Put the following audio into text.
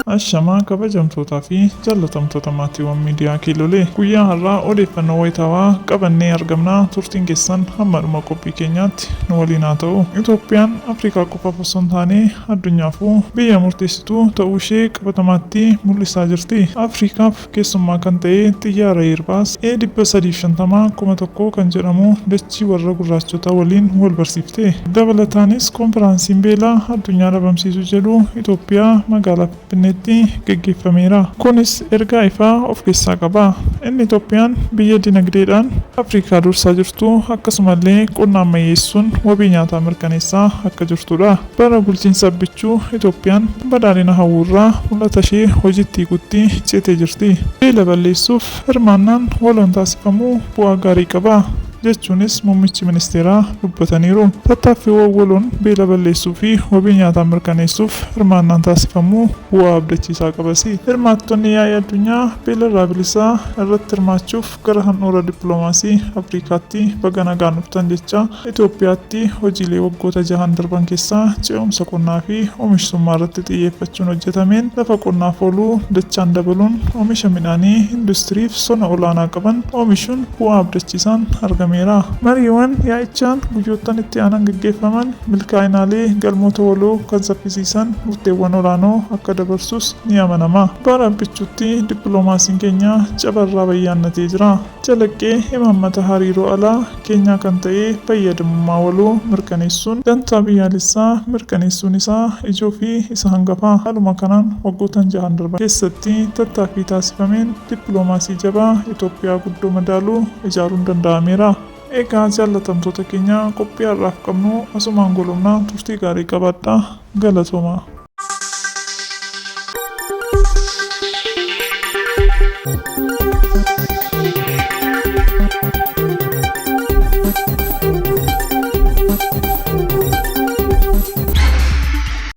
Ashamaa kabajamtootaa fi jaallatamtoota maatiiwwan miidiyaa Kiilolee guyyaa har'aa odeeffannoo wayitaawaa qabannee argamna. Turtiin keessan hamma dhuma qophii keenyaatti nu waliin haa ta'u. Itoophiyaan Afrikaa qofaaf osoo hin taane addunyaafuu biyya murteessituu ta'uu ishee qabatamaatti mul'isaa jirti. Afrikaaf keessummaa kan ta'e xiyyaara Eerbaas A350,000 kan jedhamu dachii warra gurraachotaa waliin wal barsiifte. Dabalataanis konfiraansiin beelaa addunyaa dhabamsiisu jedhu Itoophiyaa magaalaa Finfinneetti geggeeffameera. Kunis ergaa ifaa of keessaa qaba. Inni Itoophiyaan biyya dinagdeedhaan Afrikaa dursaa jirtu akkasumallee qonna ammayyeessuun wabii nyaataa mirkaneessaa akka jirtudha. Bara bulchiinsa abbichuu Itoophiyaan badhaadhina hawwurraa mul'ata ishee hojiitti hiikutti ceetee jirti. Beela balleessuuf hirmaannaan waloon taasifamuu bu'aa gaarii qaba jechuunis muummichi ministeeraa dubbataniiru. Tattaaffiiwwan waloon beela balleessuu fi wabii nyaataa mirkaneessuuf hirmaannaan taasifamuu bu'aa abdachiisaa qabasi. Hirmaattonni yaa'ii addunyaa beela irraa bilisaa irratti hirmaachuuf gara handhuura dippiloomaasii Afrikaatti baga nagaan dhuftan jecha Itoophiyaatti hojiilee waggoota 6 darban keessaa ce'umsa qonnaa fi oomishtummaa irratti xiyyeeffachuun hojjetameen lafa qonnaaf oolu dachaan dabaluun oomisha midhaanii industiriif sona olaanaa qaban oomishuun bu'aa abdachiisaan argama. Mariiwwan yaa'ichaan guyyoottan itti aanan gaggeeffaman milkaa'inaalee galmoota waloo kan saffisiisan murteewwan olaanoo akka dabarsus ni amanama. Bara abbichuutti dippiloomaasiin keenya cabarraa bayyaannatee jira. Calaqqee imaammata hariiroo alaa keenyaa kan ta'e fayyadamummaa waloo mirkaneessuun dantaa biyyaalessaa mirkaneessuun isaa ijoo fi isa hangafaa. Haaluma kanaan waggoota 6 darban keessatti tattaaffii taasifameen dippiloomaasii jabaa Itoophiyaa guddoo madaaluu ijaaruun danda'ameera. Egaa jaallatamtoota keenya qophii har'aaf qabnu asumaan goolabnaa. Turtii gaarii qabaadhaa. Galatoomaa.